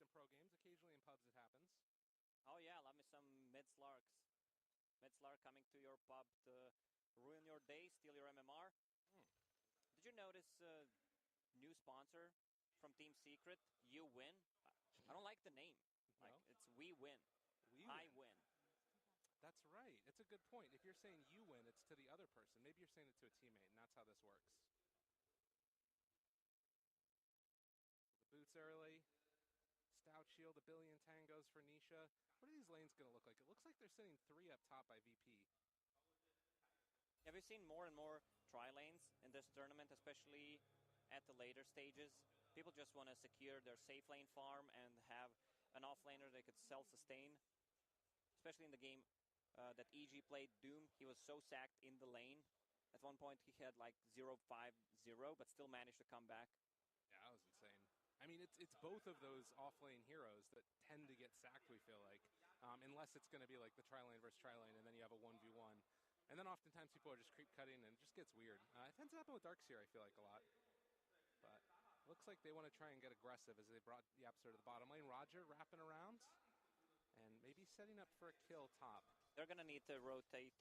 in pro games. Occasionally in pubs it happens. Oh yeah, love me some mid-slarks. Mid-slark coming to your pub to ruin your day, steal your MMR. Did you notice new sponsor from Team Secret? You win. I don't like the name. Like No? it's we win. I win. That's right. It's a good point. If you're saying you win, it's to the other person. Maybe you're saying it to a teammate, and that's how this works. The boots early. Stout Shield, a billion tangos for Nisha. What are these lanes going to look like? It looks like they're sitting 3 up top by VP. Yeah, we've seen more and more tri-lanes in this tournament, especially at the later stages. People just want to secure their safe lane farm and have an off-laner they could self-sustain. Especially in the game that EG played Doom, he was so sacked in the lane. At one point he had like 0-5-0, but still managed to come back. Yeah, that was insane. I mean, it's both of those off-lane heroes that tend to get sacked, we feel like. Unless it's going to be like the tri-lane versus tri-lane, and then you have a 1v1. And then oftentimes people are just creep cutting, and it just gets weird. It tends to happen with Darkseer, I feel like, a lot. But looks like they want to try and get aggressive as they brought the Yapster to the bottom lane. Roger wrapping around, and maybe setting up for a kill top. They're going to need to rotate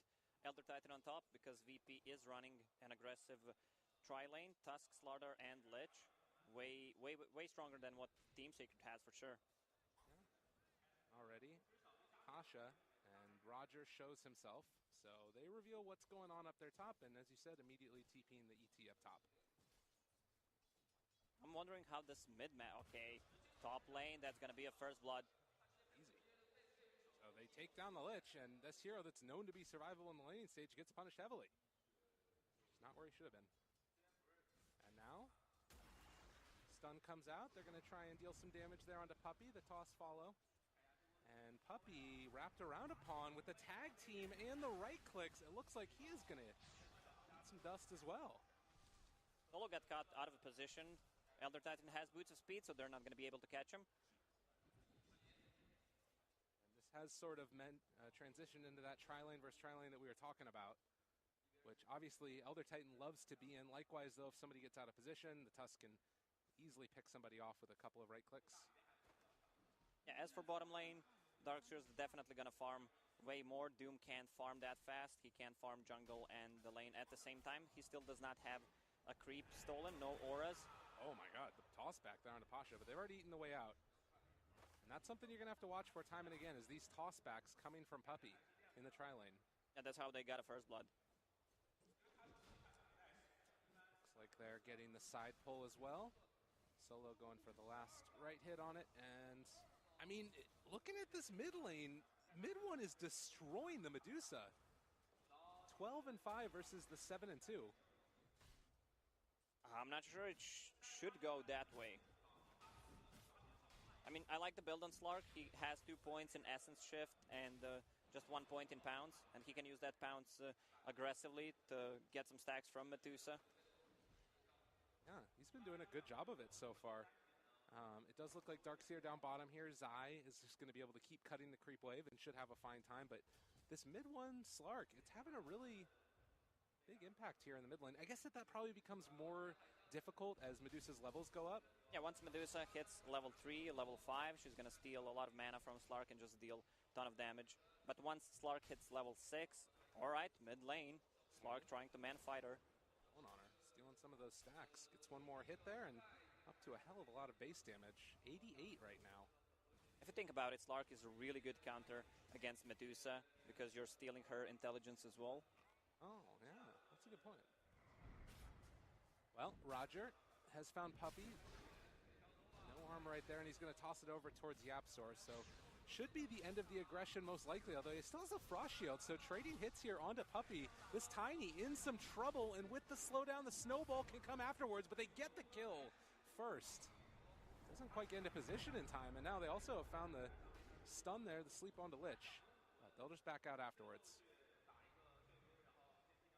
Elder Titan on top because VP is running an aggressive tri-lane, Tusk, Slaughter, and Lich. Way stronger than what Team Secret has for sure. Yeah. Already, Kasha and Roger shows himself, so they reveal what's going on up there top, and as you said, immediately TPing the ET up top. I'm wondering how this mid-map, okay, top lane, that's going to be a first blood. Easy. So they take down the Lich, and this hero that's known to be survivable in the laning stage gets punished heavily. It's not where he should have been. And now, stun comes out. They're going to try and deal some damage there onto Puppey. The toss follow. And Puppey wrapped around upon with the tag team and the right clicks. It looks like he is going to get some dust as well. Solo got caught out of a position. Elder Titan has boots of speed, so they're not going to be able to catch him. And this has sort of transitioned into that tri-lane versus tri-lane that we were talking about, which obviously Elder Titan loves to be in. Likewise, though, if somebody gets out of position, the Tusk can easily pick somebody off with a couple of right clicks. Yeah, as for bottom lane, Darkseer is definitely going to farm way more. Doom can't farm that fast. He can't farm jungle and the lane at the same time. He still does not have a creep stolen, no auras. Oh my god, the toss back there onto Pasha, but they've already eaten the way out. And that's something you're going to have to watch for time and again, is these toss backs coming from Puppey in the tri-lane. Yeah, that's how they got a first blood. Looks like they're getting the side pull as well. Solo going for the last right hit on it, and I mean, looking at this mid lane, mid one is destroying the Medusa. 12-5 versus the 7-2. I'm not sure it should go that way. I mean, I like the build on Slark. He has 2 points in Essence Shift and just 1 point in Pounce, and he can use that Pounce aggressively to get some stacks from Medusa. Yeah, he's been doing a good job of it so far. It does look like Darkseer down bottom here. Zai is just going to be able to keep cutting the creep wave and should have a fine time. But this mid one Slark, it's having a really big impact here in the mid lane. I guess that probably becomes more difficult as Medusa's levels go up. Yeah, once Medusa hits level 3, level 5, she's going to steal a lot of mana from Slark and just deal a ton of damage. But once Slark hits level 6, all right, mid lane, Slark trying to man-fight her. Hold on her, stealing some of those stacks. Gets one more hit there and up to a hell of a lot of base damage. 88 right now. If you think about it, Slark is a really good counter against Medusa because you're stealing her intelligence as well. Oh, yeah, that's a good point. Well, Roger has found Puppey. No armor right there, and he's going to toss it over towards Yapsor. So should be the end of the aggression most likely, although he still has a Frost Shield. So trading hits here onto Puppey. This Tiny in some trouble, and with the slowdown, the snowball can come afterwards, but they get the kill first. Doesn't quite get into position in time, and now they also have found the stun there, the sleep onto Lich. But they'll just back out afterwards.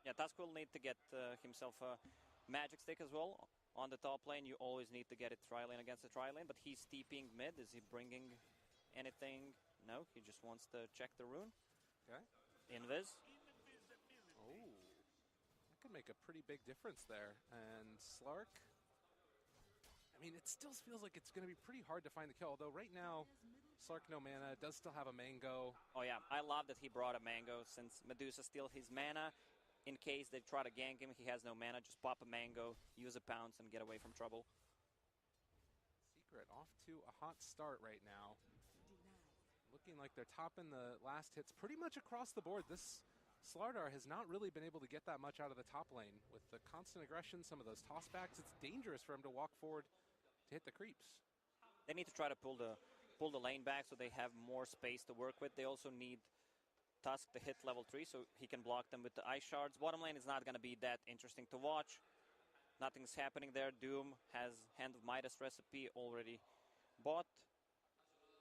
Yeah, Tusk will need to get himself a magic stick as well. On the top lane, you always need to get it tri-lane against the tri-lane, but he's TPing mid. Is he bringing anything? No, he just wants to check the rune. Okay. Invis. Oh, that could make a pretty big difference there. And Slark, I I mean, it still feels like it's going to be pretty hard to find the kill, although right now, Slark no mana, does still have a mango. Oh yeah, I love that he brought a mango since Medusa steals his mana. In case they try to gank him, he has no mana, just pop a mango, use a pounce, and get away from trouble. Secret off to a hot start right now. Looking like they're topping the last hits pretty much across the board. This Slardar has not really been able to get that much out of the top lane. With the constant aggression, some of those tossbacks, it's dangerous for him to walk forward to hit the creeps. They need to try to pull the lane back so they have more space to work with. They also need Tusk to hit level 3 so he can block them with the ice shards. Bottom lane is not going to be that interesting to watch. Nothing's happening there. Doom has Hand of Midas recipe already bought.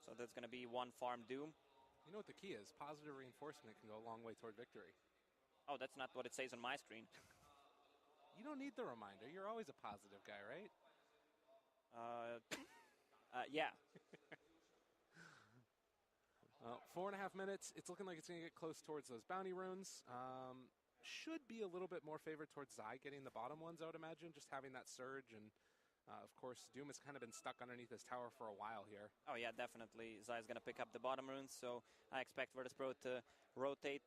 So that's going to be one farm Doom. You know what the key is? Positive reinforcement can go a long way toward victory. Oh, that's not what it says on my screen. You don't need the reminder. You're always a positive guy, right? Yeah. 4.5 minutes. It's looking like it's going to get close towards those bounty runes. Should be a little bit more favored towards Zai getting the bottom ones, I would imagine, just having that surge. And, of course, Doom has kind of been stuck underneath his tower for a while here. Oh, yeah, definitely. Zai's going to pick up the bottom runes, so I expect Virtus.pro to rotate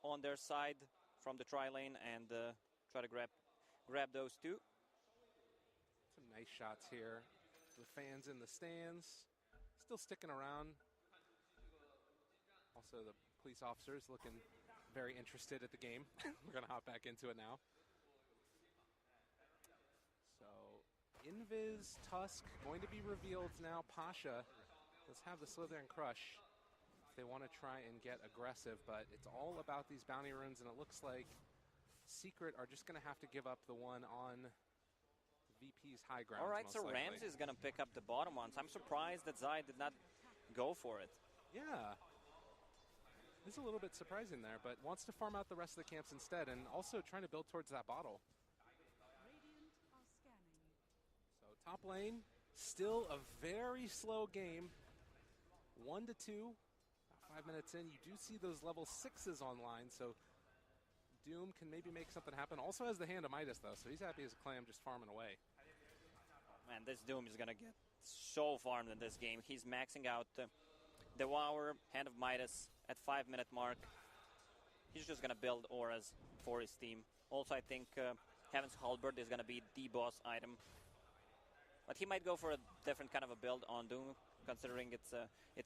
on their side from the tri-lane and try to grab those two. Some nice shots here. The fans in the stands still sticking around. Also, the police officers looking very interested at the game. We're going to hop back into it now. So, Invis, Tusk, going to be revealed now. Pasha, let's have the Slither and Crush if they want to try and get aggressive, but it's all about these bounty runes, and it looks like Secret are just going to have to give up the one on VP's high ground. All right, so Ramsey is going to pick up the bottom ones. I'm surprised that Zai did not go for it. Yeah. It's a little bit surprising there, but wants to farm out the rest of the camps instead, and also trying to build towards that bottle. So top lane, still a very slow game. 1-2, about 5 minutes in. You do see those level 6s online, so Doom can maybe make something happen. Also has the Hand of Midas, though, so he's happy as a clam just farming away. Man, this Doom is going to get so farmed in this game. He's maxing out Devour, Hand of Midas at 5-minute mark. He's just going to build auras for his team. Also, I think Heaven's Halberd is going to be the boss item. But he might go for a different kind of a build on Doom, considering it's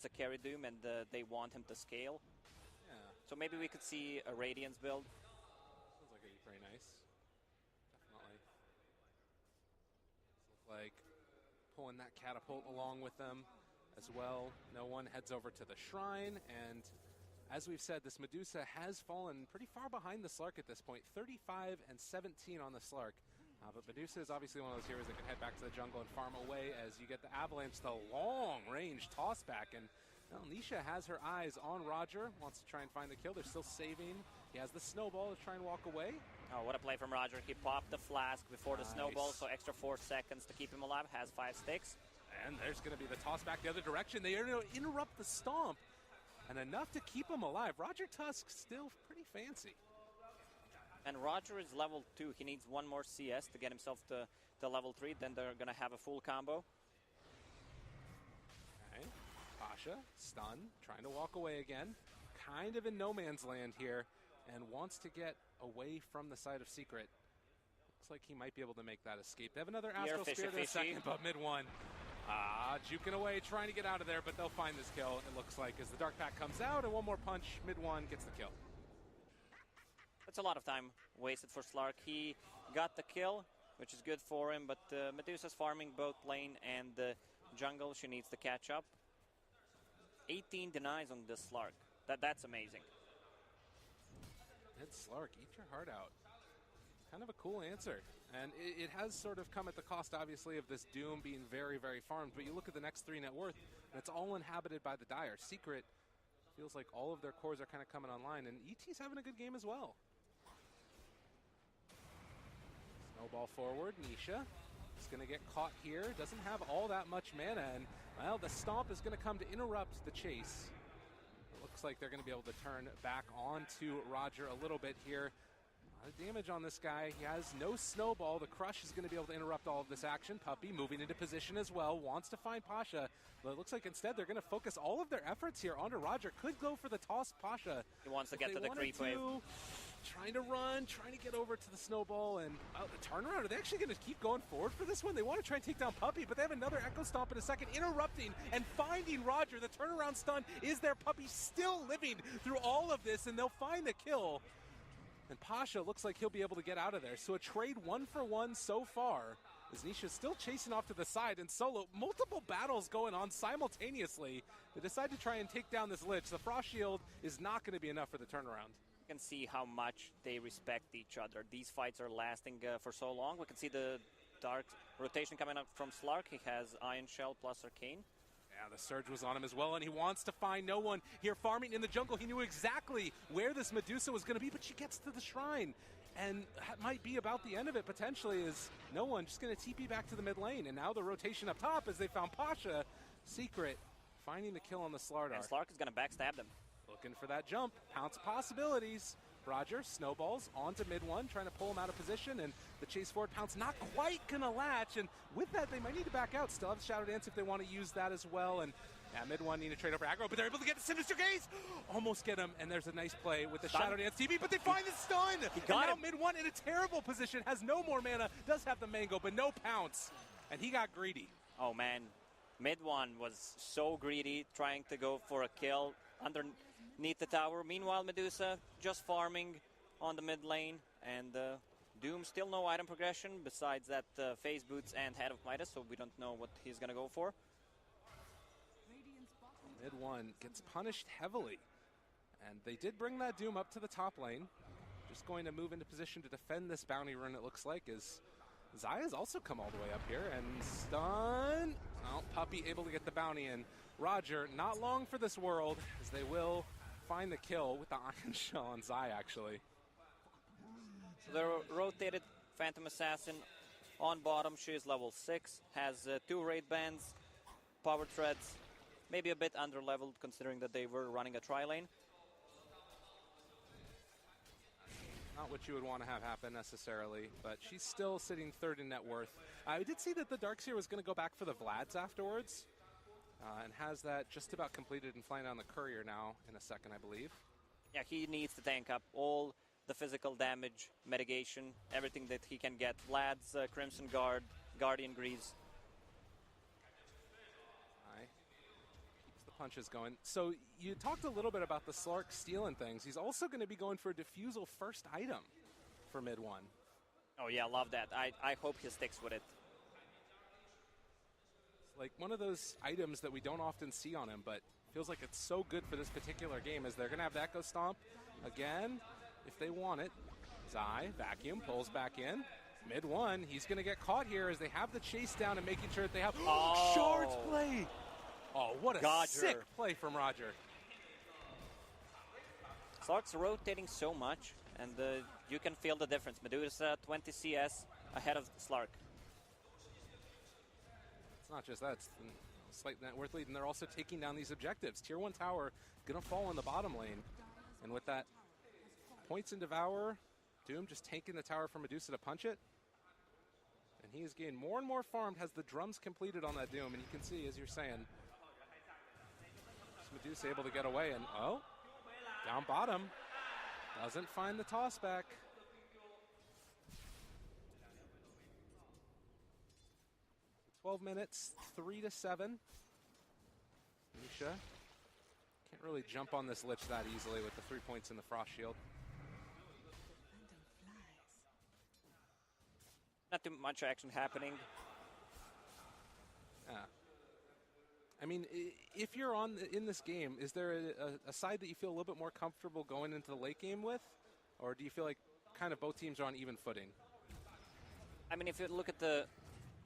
a carry Doom and they want him to scale. Yeah. So maybe we could see a Radiance build. Sounds like it'd be pretty nice. Definitely. Look like pulling that catapult along with them as well. No one heads over to the shrine, and as we've said, this Medusa has fallen pretty far behind the Slark at this point. 35 and 17 on the Slark. But Medusa is obviously one of those heroes that can head back to the jungle and farm away as you get the Avalanche, the long-range tossback. And well, Nisha has her eyes on Roger, wants to try and find the kill. They're still saving. He has the snowball to try and walk away. Oh, what a play from Roger. He popped the flask before the snowball, so extra 4 seconds to keep him alive. Has 5 sticks. And there's going to be the toss back the other direction. They are going to interrupt the stomp. And enough to keep him alive. Roger Tusk still pretty fancy. And Roger is level 2. He needs one more CS to get himself to level 3. Then they're going to have a full combo. Okay. Pasha, stun, trying to walk away again. Kind of in no man's land here. And wants to get away from the side of Secret. Looks like he might be able to make that escape. They have another Astral Spirit in a second, but mid-1. Juking away, trying to get out of there, but they'll find this kill, it looks like, as the Dark Pack comes out, and one more punch, mid-1, gets the kill. That's a lot of time wasted for Slark. He got the kill, which is good for him, but Medusa's farming both lane and the jungle. She needs to catch up. 18 denies on this Slark. That's amazing. And Slark, eat your heart out. Kind of a cool answer. And it has sort of come at the cost, obviously, of this Doom being very, very farmed. But you look at the next 3 net worth, and it's all inhabited by the Dire. Secret feels like all of their cores are kind of coming online, and ET's having a good game as well. Snowball forward, Nisha is going to get caught here. Doesn't have all that much mana, and, well, the Stomp is going to come to interrupt the chase. It looks like they're going to be able to turn back onto Roger a little bit here. Damage on this guy. He has no snowball. The Crush is going to be able to interrupt all of this action. Puppey moving into position as well. Wants to find Pasha. But it looks like instead they're going to focus all of their efforts here onto Roger. Could go for the toss Pasha. He wants to get to the creep wave. Trying to run, trying to get over to the snowball, and the turnaround. Are they actually going to keep going forward for this one? They want to try and take down Puppey, but they have another Echo Stomp in a second, interrupting and finding Roger. The turnaround stun is there. Puppey still living through all of this, and they'll find the kill. And Pasha looks like he'll be able to get out of there. So a trade 1-for-1 so far, as Nisha's still chasing off to the side, and Solo, multiple battles going on simultaneously. They decide to try and take down this Lich. The Frost Shield is not going to be enough for the turnaround. You can see how much they respect each other. These fights are lasting for so long. We can see the dark rotation coming up from Slark. He has Iron Shell plus Arcane. Yeah, the Surge was on him as well, and he wants to find no one here farming in the jungle. He knew exactly where this Medusa was going to be, but she gets to the shrine. And that might be about the end of it, potentially, is no one just going to TP back to the mid lane. And now the rotation up top as they found Pasha. Secret, finding the kill on the Slardar. And Slark is going to backstab them. Looking for that jump. Pounce possibilities. Roger snowballs onto mid one, trying to pull him out of position, and the chase forward Pounce not quite gonna latch, and with that they might need to back out. Still have Shadow Dance if they want to use that as well, and mid one need to trade over aggro, but they're able to get the Sinister Gaze! Almost get him, and there's a nice play with the Shadow Dance TP, but they find the stun! He got him. Mid one in a terrible position, has no more mana, does have the Mango, but no Pounce, and he got greedy. Oh man, mid one was so greedy, trying to go for a kill underneath the tower. Meanwhile, Medusa just farming on the mid lane, and Doom still no item progression besides that phase boots and Head of Midas, so we don't know what he's gonna go for. Mid one gets punished heavily, and they did bring that Doom up to the top lane. Just going to move into position to defend this bounty run, it looks like, as Zaya's also come all the way up here, and stun. Oh, Puppey able to get the bounty in. Roger, not long for this world, as they will find the kill with the Iron Shell on Zaya, actually. So the rotated Phantom Assassin on bottom. She is level 6, has 2 raid bands, power treads, maybe a bit under-leveled considering that they were running a tri-lane. Not what you would want to have happen necessarily, but she's still sitting 3rd in net worth. I did see that the Darkseer was going to go back for the Vlads afterwards. And has that just about completed and flying on the Courier now in a second, I believe. Yeah, he needs to tank up all the physical damage, mitigation, everything that he can get. Vlad's Crimson Guard, Guardian Greaves. Keeps the punches going. So you talked a little bit about the Slark stealing things. He's also going to be going for a Diffusal first item for mid one. Oh yeah, love that. I hope he sticks with it. Like one of those items that we don't often see on him, but feels like it's so good for this particular game, as they're going to have the Echo Stomp again if they want it. Zai, vacuum, pulls back in. Mid one, he's going to get caught here as they have the chase down and making sure that they have Shard's play. Oh, what a sick play from Roger. Slark's rotating so much, and you can feel the difference. Medusa 20 CS ahead of Slark. It's not just that, it's a slight net worth lead, and they're also taking down these objectives. Tier 1 tower going to fall in the bottom lane. And with that, points in Devour, Doom just taking the tower from Medusa to punch it. And he is getting more and more farmed, has the drums completed on that Doom, and you can see, as you're saying, Medusa able to get away, and down bottom, doesn't find the toss back. 12 minutes, 3-7. Nisha can't really jump on this Lich that easily with the 3 points in the Frost Shield. Not too much action happening. Yeah. I mean, if you're in this game, is there a side that you feel a little bit more comfortable going into the late game with? Or do you feel like kind of both teams are on even footing? I mean, if you look at the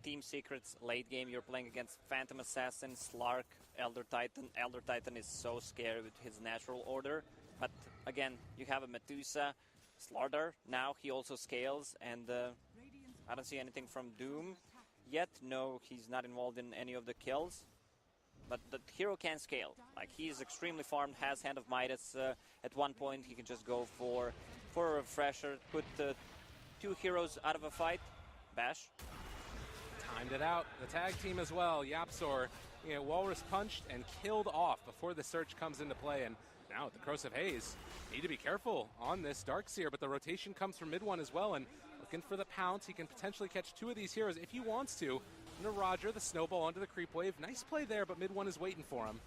Team Secret's late game, you're playing against Phantom Assassin, Slark, Elder Titan. Elder Titan is so scary with his natural order. But again, you have a Medusa, Slardar. Now he also scales, and I don't see anything from Doom yet. No, he's not involved in any of the kills. But the hero can scale. Like, he's extremely farmed, has Hand of Midas. At one point, he can just go for for a refresher, put the 2 heroes out of a fight. Bash. Timed it out. The tag team as well. Yapzor, Walrus punched and killed off before the search comes into play. And now with the Corrosive Haze, need to be careful on this Darkseer, but the rotation comes from mid one as well. And looking for the pounce, he can potentially catch 2 of these heroes if he wants to. Into Roger, the snowball onto the creep wave. Nice play there, but mid one is waiting for him.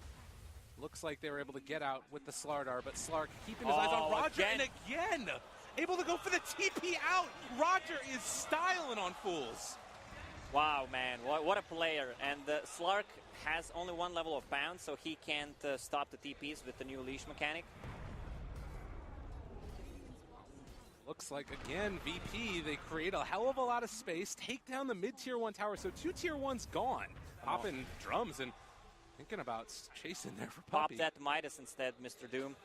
Looks like they were able to get out with the Slardar, but Slark keeping his eyes on Roger, and again, able to go for the TP out. Roger is styling on fools. Wow, man, what a player. And Slark has only 1 level of bounce, so he can't stop the TPs with the new leash mechanic. Looks like, again, VP, they create a hell of a lot of space, take down the mid-tier 1 tower, so 2 tier 1s gone. Popping drums and thinking about chasing there for Puppy. Pop that Midas instead, Mr. Doom.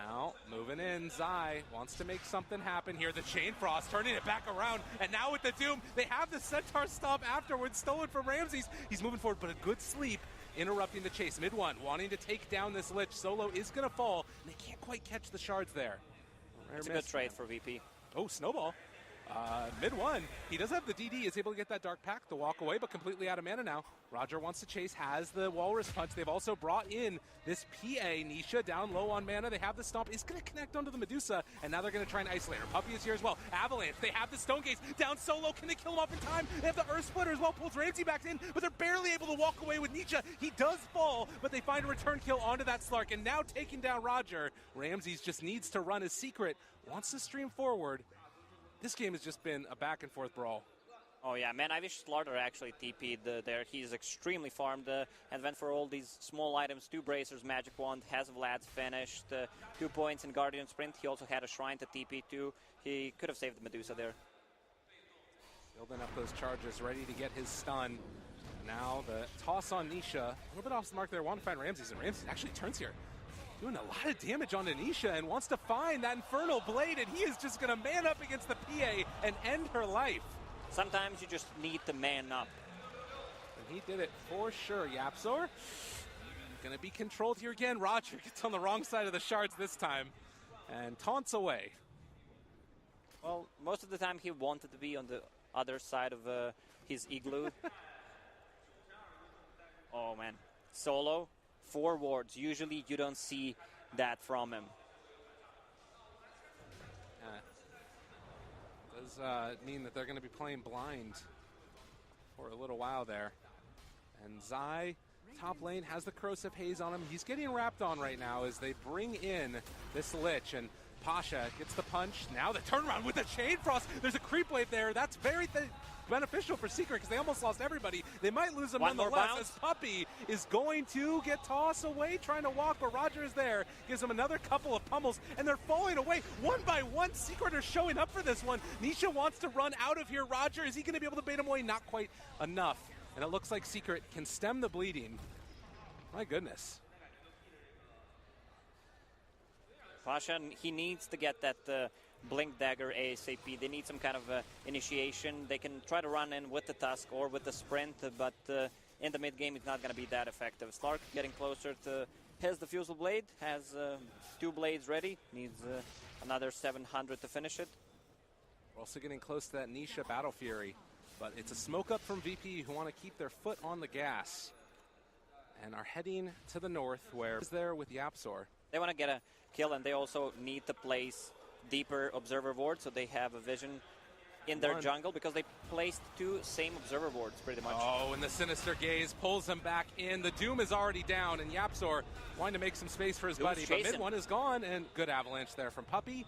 Now, moving in, Zai wants to make something happen here. The Chain Frost turning it back around, and now with the Doom, they have the Centaur Stomp afterwards, stolen from Ramses. He's moving forward, but a good sleep, interrupting the chase. Mid one, wanting to take down this Lich. Solo is going to fall, and they can't quite catch the shards there. It's a good trade for VP. Oh, Snowball. Mid one, he does have the DD, is able to get that Dark Pact to walk away, but completely out of mana now. Roger wants to chase, has the Walrus Punch. They've also brought in this PA, Nisha, down low on mana. They have the Stomp, is going to connect onto the Medusa, and now they're going to try and isolate her. Puppy is here as well. Avalanche, they have the Stone Gates, down Solo. Can they kill him off in time? They have the Earth Splitter as well, pulls Ramsey back in, but they're barely able to walk away with Nisha. He does fall, but they find a return kill onto that Slark, and now taking down Roger. Ramses just needs to run his secret, wants to stream forward. This game has just been a back-and-forth brawl. Oh, yeah, man, I wish Slardar actually TP'd there. He's extremely farmed and went for all these small items. 2 bracers, Magic Wand, has Vlad's finished. 2 points in Guardian Sprint. He also had a Shrine to TP too. He could have saved the Medusa there. Building up those charges, ready to get his stun. Now the toss on Nisha. A little bit off the mark there. Want to find Ramses, and Ramses actually turns here. Doing a lot of damage on Anisha and wants to find that Infernal Blade, and he is just going to man up against the PA and end her life. Sometimes you just need to man up. And he did it for sure. Yapzor going to be controlled here again. Roger gets on the wrong side of the shards this time and taunts away. Well, most of the time he wanted to be on the other side of his igloo. Oh, man. Solo. 4 wards. Usually you don't see that from him. Does mean that they're going to be playing blind for a little while there. And Zai, top lane, has the Corrosive Haze on him. He's getting wrapped on right now as they bring in this Lich, and Pasha gets the punch. Now the turnaround with the Chain Frost. There's a creep wave there. That's very beneficial for Secret because they almost lost everybody. They might lose them nonetheless as Puppy is going to get tossed away trying to walk, but Roger is there. Gives him another couple of pummels, and they're falling away one by one. Secret are showing up for this one. Nisha wants to run out of here. Roger, is he going to be able to bait him away? Not quite enough. And it looks like Secret can stem the bleeding. My goodness. Pasha, he needs to get that Blink Dagger ASAP. They need some kind of initiation. They can try to run in with the Tusk or with the Sprint, but in the mid game it's not going to be that effective. Slark getting closer to his Diffusal Blade, has 2 blades ready, needs another 700 to finish it. We're also getting close to that Nisha Battle Fury, but it's a smoke up from VP who want to keep their foot on the gas and are heading to the north where is there with Yapzor. They want to get a kill, and they also need to place deeper observer wards so they have a vision in their jungle, because they placed 2 same observer wards pretty much. Oh, and the Sinister Gaze pulls him back in. The Doom is already down, and Yapzor wanting to make some space for his buddy, but mid one is gone, and good avalanche there from Puppy.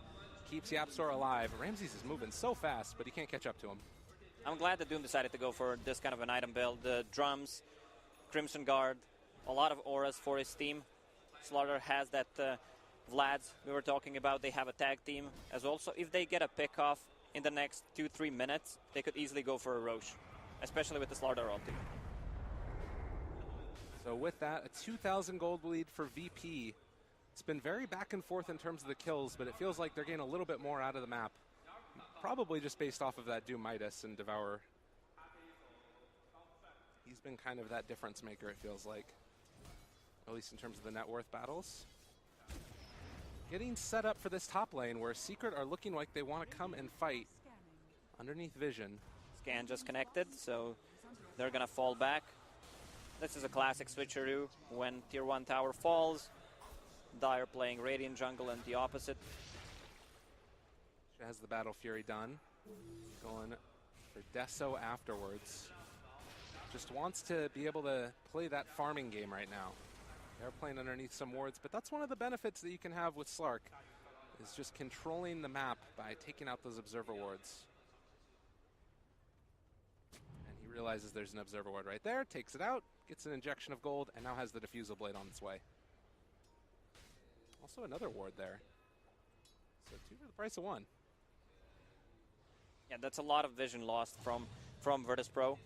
Keeps Yapzor alive. Ramses is moving so fast, but he can't catch up to him. I'm glad that Doom decided to go for this kind of an item build. The drums, Crimson Guard, a lot of auras for his team. Slardar has that Vlad's we were talking about. They have a tag team as well. So if they get a pick off in the next 2-3 minutes, they could easily go for a Roche, especially with the Slardar ulti. So with that, a 2,000 gold lead for VP. It's been very back and forth in terms of the kills, but it feels like they're getting a little bit more out of the map. Probably just based off of that Doom Midas and Devourer. He's been kind of that difference maker, it feels like. At least in terms of the net worth battles. getting set up for this top lane where Secret are looking like they want to come and fight underneath Vision. Scan just connected, so they're going to fall back. This is a classic switcheroo. When tier 1 tower falls, Dire playing Radiant jungle and the opposite. She has the Battle Fury done. Going for Deso afterwards. Just wants to be able to play that farming game right now. They're playing underneath some wards, but that's one of the benefits that you can have with Slark, is just controlling the map by taking out those observer wards. And he realizes there's an observer ward right there, takes it out, gets an injection of gold, and now has the diffusal blade on its way. Also another ward there. So 2 for the price of 1. Yeah, that's a lot of vision lost from Virtus Pro.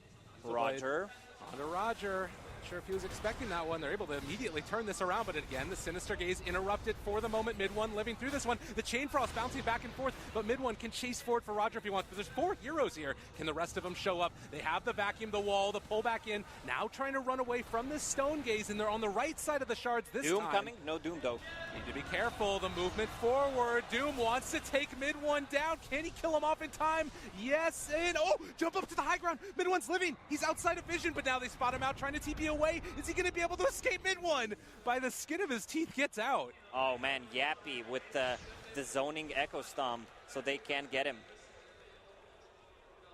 Roger. On to Roger. Not sure if he was expecting that one. They're able to immediately turn this around, but again, the Sinister Gaze interrupted for the moment. Mid one living through this one. The Chain Frost bouncing back and forth, but Mid one can chase forward for Roger if he wants. But there's 4 heroes here. Can the rest of them show up? They have the vacuum, the wall, the pull back in. Now trying to run away from this Stone Gaze, and they're on the right side of the shards this Doom time. coming? No Doom though. Need to be careful. The movement forward. Doom wants to take Mid one down. Can he kill him off in time? Yes, and oh, jump up to the high ground. Mid one's living. He's outside of vision, but now they spot him out trying to TP away. Is he going to be able to escape Mid one? By the skin of his teeth gets out. Oh man, Yappy with the zoning Echo Stomp, so they can't get him.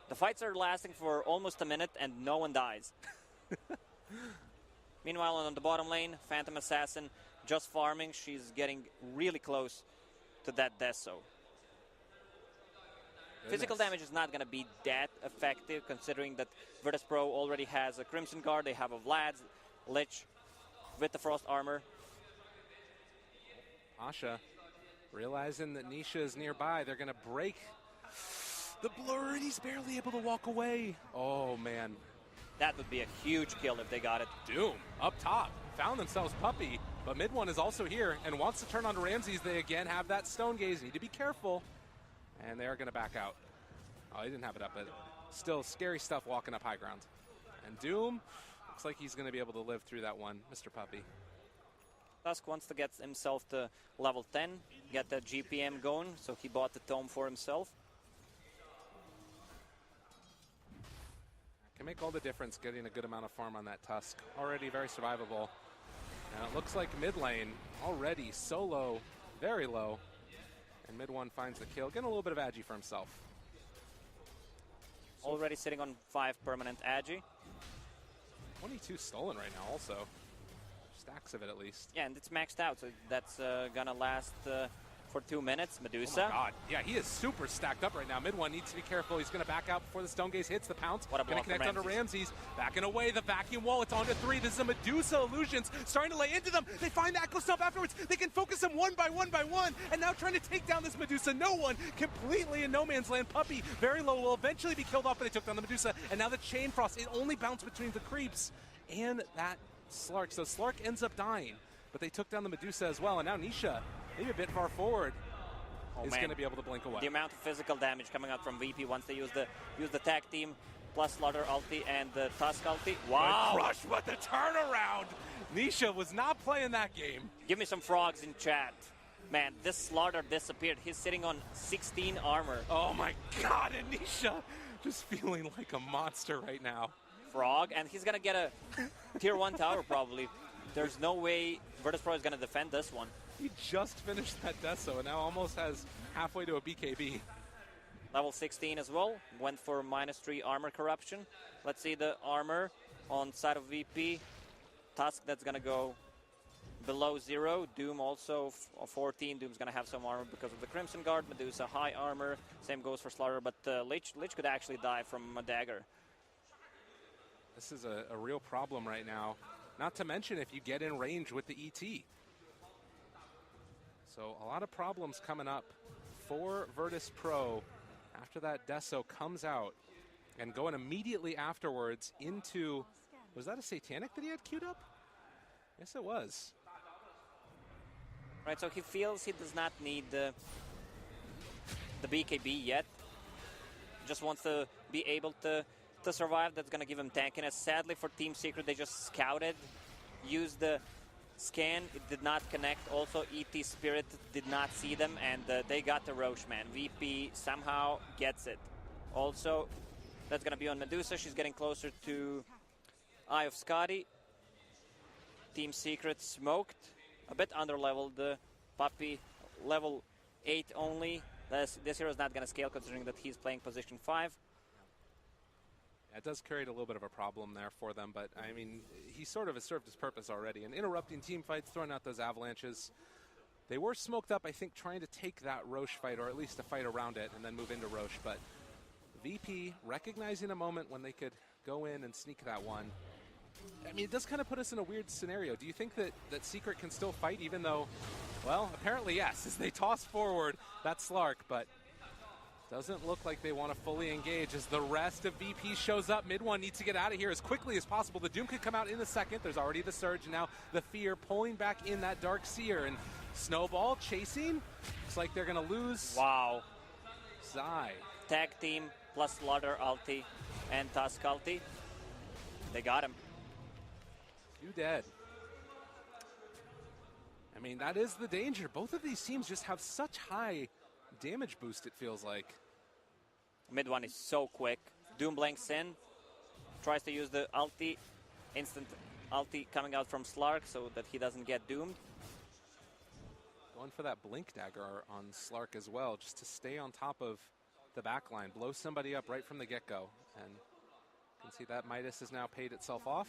The fights are lasting for almost a minute and no one dies. Meanwhile, on the bottom lane, Phantom Assassin just farming. She's getting really close to that Deso. Physical damage is not going to be that effective, considering that Virtus Pro already has a Crimson Guard. They have a Vlad's Lich with the Frost Armor. Asha, realizing that Nisha is nearby, they're going to break the blur, and he's barely able to walk away. Oh, man. That would be a huge kill if they got it. Doom, up top, found themselves Puppy, but Mid one is also here and wants to turn on Ramses. They again have that Stone Gaze, need to be careful. And they are going to back out. Oh, he didn't have it up, but still scary stuff walking up high ground. And Doom, looks like he's going to be able to live through that one, Mr. Puppy. Tusk wants to get himself to level 10, get the GPM going, so he bought the Tome for himself. Can make all the difference getting a good amount of farm on that Tusk. Already very survivable. And it looks like mid lane already so low, very low. And Mid one finds the kill, getting a little bit of Agi for himself. Already sitting on 5 permanent Agi. 22 stolen right now also. Stacks of it at least. Yeah, and it's maxed out, so that's gonna last for 2 minutes. Medusa. Oh my god. Yeah, he is super stacked up right now. Mid one needs to be careful. He's going to back out before the Stone Gaze hits the pounce. What a Going block to connect from onto Ramses. Backing away. The vacuum wall. It's on to 3. This is a Medusa Illusions starting to lay into them. They find the Echo Stomp afterwards. They can focus them one by one by one. And now trying to take down this Medusa. No one completely in no man's land. Puppy very low, will eventually be killed off, but they took down the Medusa. And now the Chain Frost. It only bounced between the creeps and that Slark. So Slark ends up dying, but they took down the Medusa as well. And now Nisha, maybe a bit far forward, is going to be able to blink away. The amount of physical damage coming out from VP once they use the tag team plus Slaughter ulti and the Tusk ulti. Wow! The crush, but the turnaround! Nisha was not playing that game. Give me some frogs in chat. Man, this Slaughter disappeared. He's sitting on 16 armor. Oh my god, and Nisha just feeling like a monster right now. Frog, and he's going to get a tier 1 tower probably. There's no way Virtus Pro is going to defend this one. He just finished that Deso and now almost has halfway to a BKB. Level 16 as well. Went for -3 armor corruption. Let's see the armor on side of VP. Tusk, that's going to go below 0. Doom also 14. Doom's going to have some armor because of the Crimson Guard. Medusa high armor. Same goes for Slaughter, but Lich could actually die from a dagger. This is a real problem right now. Not to mention if you get in range with the ET. So a lot of problems coming up for Virtus Pro after that Deso comes out and going immediately afterwards into, was that a Satanic that he had queued up? Yes, it was. Right, so he feels he does not need the BKB yet. Just wants to be able to survive. That's going to give him tankiness. Sadly for Team Secret, they just scouted, used the scan, it did not connect. Also, ET Spirit did not see them, and they got the Roche, man. VP somehow gets it. Also, that's going to be on Medusa. She's getting closer to Eye of Scotty. Team Secret smoked. A bit under-leveled. Puppy, level 8 only. This hero is not going to scale considering that he's playing position 5. It does create a little bit of a problem there for them, but I mean, he sort of has served his purpose already. And interrupting team fights, throwing out those avalanches. They were smoked up, I think, trying to take that Roche fight, or at least a fight around it, and then move into Roche. But VP recognizing a moment when they could go in and sneak that one. I mean, it does kind of put us in a weird scenario. Do you think that Secret can still fight, even though, well, apparently yes, as they toss forward that Slark, but doesn't look like they want to fully engage as the rest of VP shows up. Mid one needs to get out of here as quickly as possible. The Doom could come out in a second. There's already the Surge, and now the Fear pulling back in that Dark Seer. And Snowball chasing. Looks like they're going to lose. Wow. Zai. Tag team plus Slaughter ulti and Tusk ulti. They got him. 2 dead. I mean, that is the danger. Both of these teams just have such high damage boost, it feels like. Mid one is so quick. Doom blanks in, tries to use the ulti, instant ulti coming out from Slark so that he doesn't get doomed. Going for that blink dagger on Slark as well, just to stay on top of the back line, blow somebody up right from the get-go. And you can see that Midas has now paid itself off.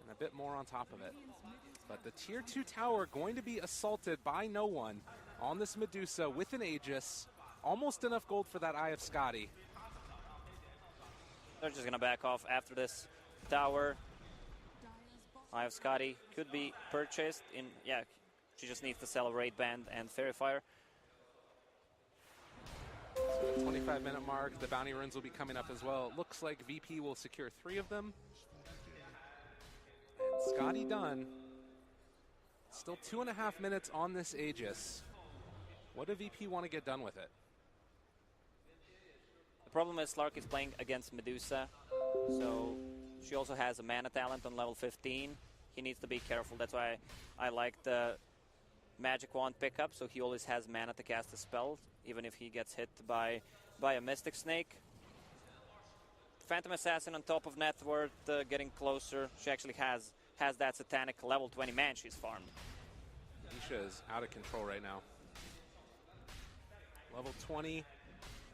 And a bit more on top of it. But the tier 2 tower going to be assaulted by no one on this Medusa with an Aegis. Almost enough gold for that Eye of Scotty. They're just going to back off after this tower. Eye of Scotty could be purchased in, yeah, she just needs to sell a Raid Band and Fairy Fire. So at the 25-minute mark, the bounty runes will be coming up as well. It looks like VP will secure 3 of them. And Scotty done. Still 2.5 minutes on this Aegis. What do VP want to get done with it? The problem is Slark is playing against Medusa, so she also has a mana talent on level 15. He needs to be careful. That's why I like the Magic Wand pickup, so he always has mana to cast a spell, even if he gets hit by a Mystic Snake. Phantom Assassin on top of net worth, getting closer. She actually has that Satanic level 20 man she's farmed. Nisha is out of control right now. Level 20,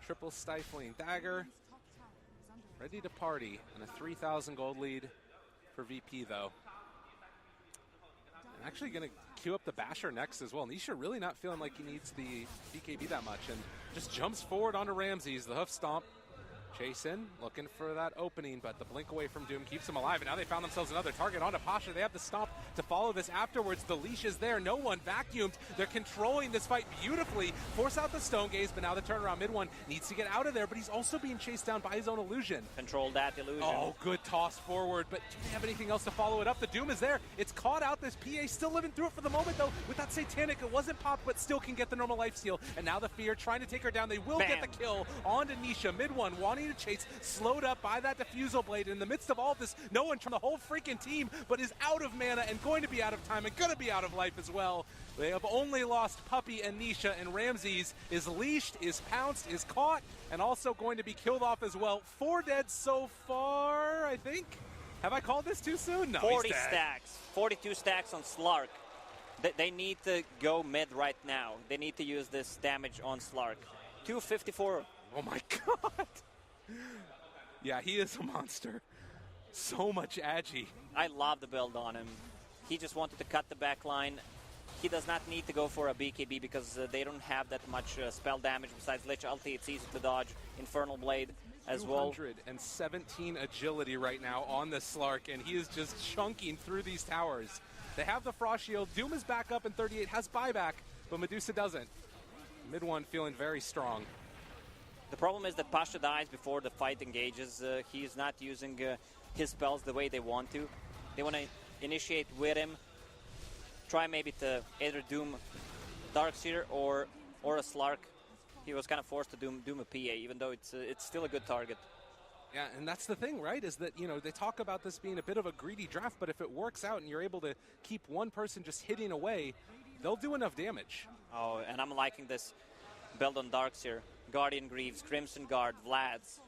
triple stifling dagger. Ready to party, and a 3,000 gold lead for VP though. And actually going to queue up the Basher next as well. Nisha really not feeling like he needs the BKB that much, and just jumps forward onto Ramses, the hoof stomp. Chasing, looking for that opening, but the blink away from Doom keeps him alive, and now they found themselves another target onto Pasha. They have the stomp to follow this afterwards. The leash is there, no one vacuumed. They're controlling this fight beautifully, force out the Stone Gaze, but now the turnaround mid one needs to get out of there, but he's also being chased down by his own illusion. Control that illusion. Oh, good toss forward, but do they have anything else to follow it up? The Doom is there, it's caught out. This PA still living through it for the moment though. With that Satanic, it wasn't popped, but still can get the normal lifesteal, and now the Fear trying to take her down. They will get the kill onto Nisha. Mid one wanting to chase, slowed up by that Diffusal Blade. In the midst of all this, no one from the whole freaking team, but is out of mana and going to be out of time and going to be out of life as well. They have only lost Puppy and Nisha, and Ramses is leashed, is pounced, is caught, and also going to be killed off as well. 4 dead so far, I think. Have I called this too soon? No, 40 stacks, 42 stacks on Slark. They need to go mid right now. They need to use this damage on Slark. 254. Oh my god. Yeah, he is a monster. So much agi. I love the build on him. He just wanted to cut the back line. He does not need to go for a BKB because they don't have that much spell damage besides Lich ulti. It's easy to dodge Infernal Blade as well. 217 agility right now on the Slark, and he is just chunking through these towers. They have the Frost Shield. Doom is back up in 38, has buyback, but Medusa doesn't. Mid one feeling very strong. The problem is that Pasha dies before the fight engages. He is not using his spells the way they want to. They want to initiate with him, try maybe to either Doom Darkseer or a Slark. He was kind of forced to Doom a PA, even though it's still a good target. Yeah, and that's the thing, right, is that, you know, they talk about this being a bit of a greedy draft, but if it works out and you're able to keep one person just hitting away, they'll do enough damage. Oh, and I'm liking this build on Darks here. Guardian Greaves, Crimson Guard, Vlad's.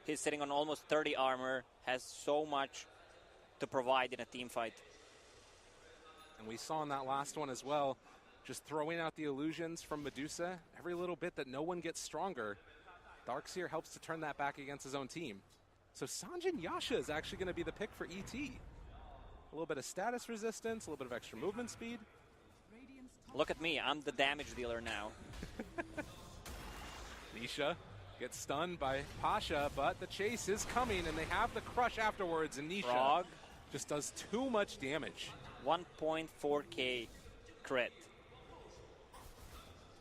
He's sitting on almost 30 armor, has so much to provide in a team fight. And we saw in that last one as well, just throwing out the illusions from Medusa, every little bit that no one gets stronger. Darkseer helps to turn that back against his own team. So Sanjin Yasha is actually going to be the pick for ET. A little bit of status resistance, a little bit of extra movement speed. Look at me, I'm the damage dealer now. Nisha gets stunned by Pasha, but the chase is coming, and they have the crush afterwards, and Nisha Frog just does too much damage. 1.4k crit.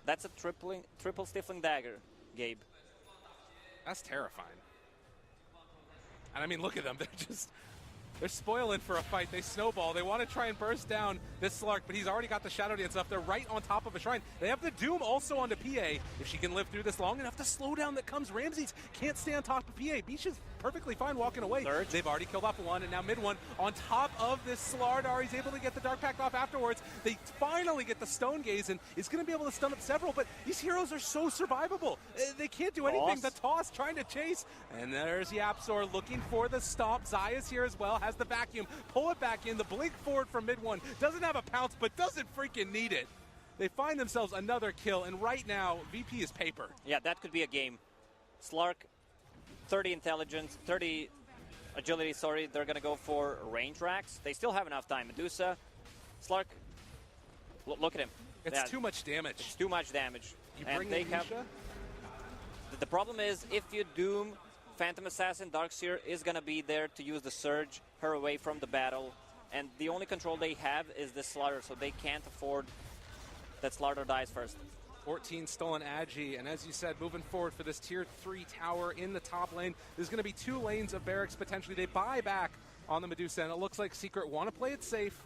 That's a triple stifling dagger, Gabe. That's terrifying. And I mean, look at them. They're spoiling for a fight. They snowball. They want to try and burst down this Slark, but he's already got the Shadow Dance up. They're right on top of a shrine. They have the Doom also onto PA. If she can live through this long enough, the slowdown that comes, Ramses can't stay on top of PA. Misha's perfectly fine walking away. Surge. They've already killed off one, and now mid one on top of this Slardar. He's able to get the Dark Pact off afterwards. They finally get the Stone Gaze, and is going to be able to stun up several, but these heroes are so survivable. They can't do anything. The toss trying to chase, and there's Yapzor looking for the stomp. Zaya's here as well, has the vacuum. Pull it back in. The blink forward from mid one. Doesn't have a pounce, but doesn't freaking need it. They find themselves another kill, and right now, VP is paper. Yeah, that could be a game. Slark, 30 intelligence, 30 agility, sorry. They're going to go for range racks. They still have enough time. Medusa, Slark, look at him. It's too much damage. It's too much damage. You and bring they in have. Misha? The problem is, if you Doom Phantom Assassin, Darkseer is going to be there to use the Surge, her away from the battle. And the only control they have is the Slaughter, so they can't afford that Slaughter dies first. 14 stolen Agi, and as you said, moving forward for this tier 3 tower in the top lane, there's going to be 2 lanes of barracks potentially. They buy back on the Medusa, and it looks like Secret want to play it safe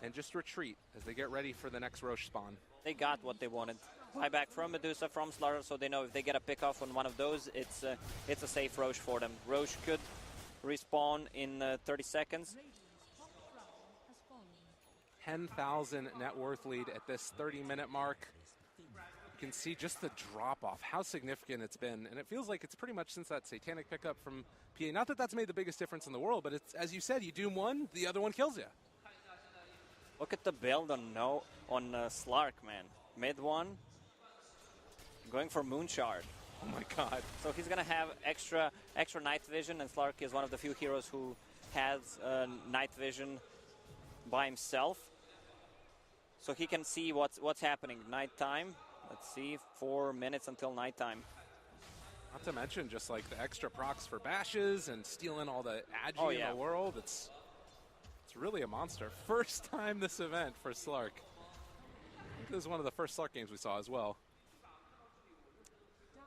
and just retreat as they get ready for the next Roche spawn. They got what they wanted. Buyback from Medusa, from Slaughter, so they know if they get a pick off on one of those, it's a safe Roche for them. Roche could respawn in 30 seconds. 10,000 net worth lead at this 30-minute mark. You can see just the drop-off, how significant it's been, and it feels like it's pretty much since that Satanic pickup from PA. Not that that's made the biggest difference in the world, but it's, as you said, you doom one, the other one kills you. Look at the build on Slark, man. Mid one, going for Moonshard. Oh my god. So he's going to have extra night vision, and Slark is one of the few heroes who has night vision by himself. So he can see what's happening. Nighttime. Let's see, 4 minutes until nighttime. Not to mention just like the extra procs for bashes and stealing all the agi in the world. It's really a monster. First time this event for Slark. I think this is one of the first Slark games we saw as well.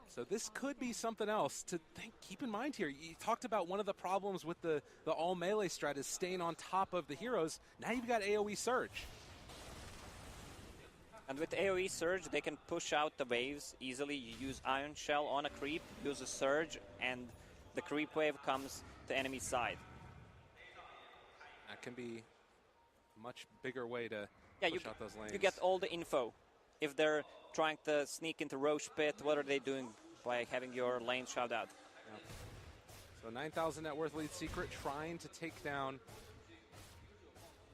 So this could be something else to keep in mind here. You talked about one of the problems with the all melee strat is staying on top of the heroes. Now you've got AoE Surge. And with AoE Surge, they can push out the waves easily. You use Iron Shell on a creep, use a Surge, and the creep wave comes to enemy side. That can be a much bigger way to push out those lanes. You get all the info. If they're trying to sneak into Roche Pit, what are they doing by having your lane shout out? Yeah. So 9,000 net worth lead. Secret trying to take down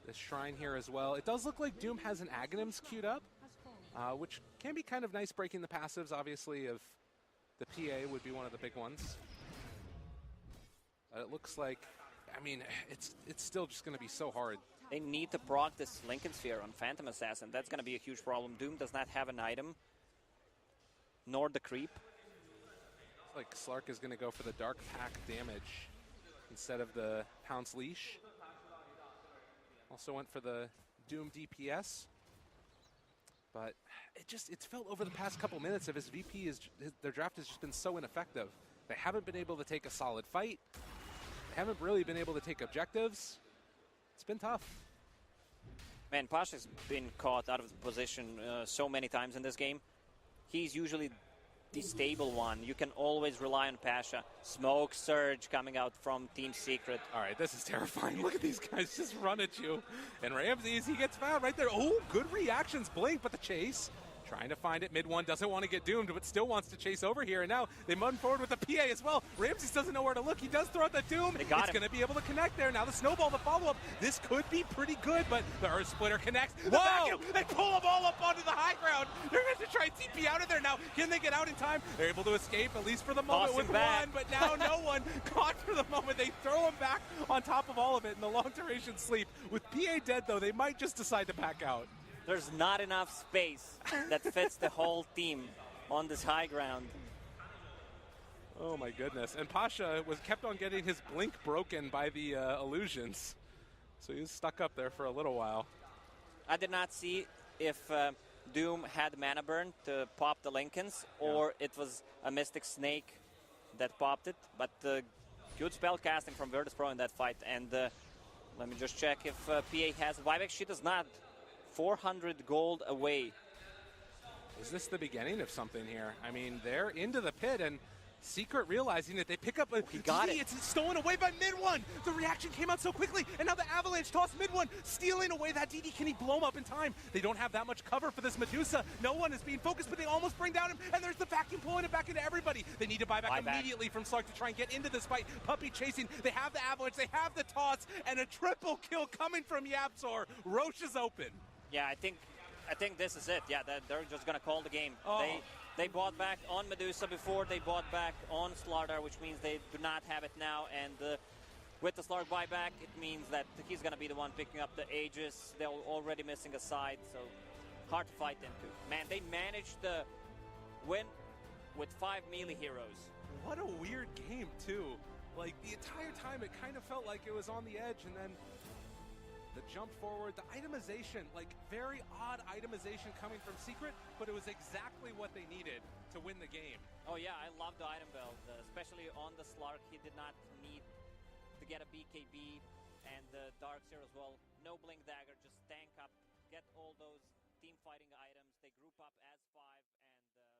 this shrine here as well. It does look like Doom has an Aghanims queued up, which can be kind of nice breaking the passives, obviously, of the PA would be one of the big ones. But it looks like, I mean, it's still just going to be so hard. They need to proc this Lincoln Sphere on Phantom Assassin. That's going to be a huge problem. Doom does not have an item, nor the creep. Looks like Slark is going to go for the Dark Pact damage instead of the Pounce Leash. Also went for the Doom DPS. But it's felt over the past couple minutes of his VP, their draft has just been so ineffective. They haven't been able to take a solid fight. They haven't really been able to take objectives. It's been tough. Man, Pasha's been caught out of position so many times in this game. He's usually the stable one. You can always rely on Pasha. Smoke Surge coming out from Team Secret. All right, this is terrifying. Look at these guys just run at you. And Ramses, he gets found right there. Oh, good reactions, Blink, but the chase. Trying to find it. Mid one doesn't want to get doomed, but still wants to chase over here. And now they move forward with the PA as well. Ramses doesn't know where to look. He does throw out the doom. They got It's going to be able to connect there. Now the snowball, the follow-up. This could be pretty good, but the Earth Splitter connects. The vacuum, they pull them all up onto the high ground. They're going to try and TP out of there now. Can they get out in time? They're able to escape, at least for the moment, with one, but now no one caught for the moment. They throw him back on top of all of it in the long-duration sleep. With PA dead, though, they might just decide to back out. There's not enough space that fits the whole team on this high ground. Oh my goodness. And Pasha kept on getting his blink broken by the illusions. So he was stuck up there for a little while. I did not see if Doom had mana burn to pop the Lincolns, or it was a Mystic Snake that popped it. But good spell casting from Virtus Pro in that fight. And let me just check if PA has a buyback. She does not. 400 gold away. Is this the beginning of something here? I mean, they're into the pit, and Secret realizing that they pick up a DD. It's stolen away by mid one. The reaction came out so quickly, and now the Avalanche toss mid one, stealing away that DD. Can he blow him up in time? They don't have that much cover for this Medusa. No one is being focused, but they almost bring down him, and there's the vacuum pulling it back into everybody. They need to buy back immediately from Slark to try and get into this fight. Puppey chasing. They have the Avalanche. They have the toss, and a triple kill coming from Yapzor. Roche is open. Yeah, I think this is it. Yeah, they're just gonna call the game. Oh. They bought back on Medusa before they bought back on Slardar, which means they do not have it now. And with the Slark buyback, it means that he's gonna be the one picking up the Aegis. They're already missing a side, so hard to fight into. Man, they managed to win with 5 melee heroes. What a weird game too. Like the entire time, it kind of felt like it was on the edge, and then the jump forward, the itemization, like very odd itemization coming from Secret, but it was exactly what they needed to win the game. Oh yeah, I love the item build, especially on the Slark. He did not need to get a BKB, and the Darkseer as well. No Blink Dagger, just tank up, get all those team fighting items. They group up as 5, and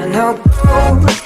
And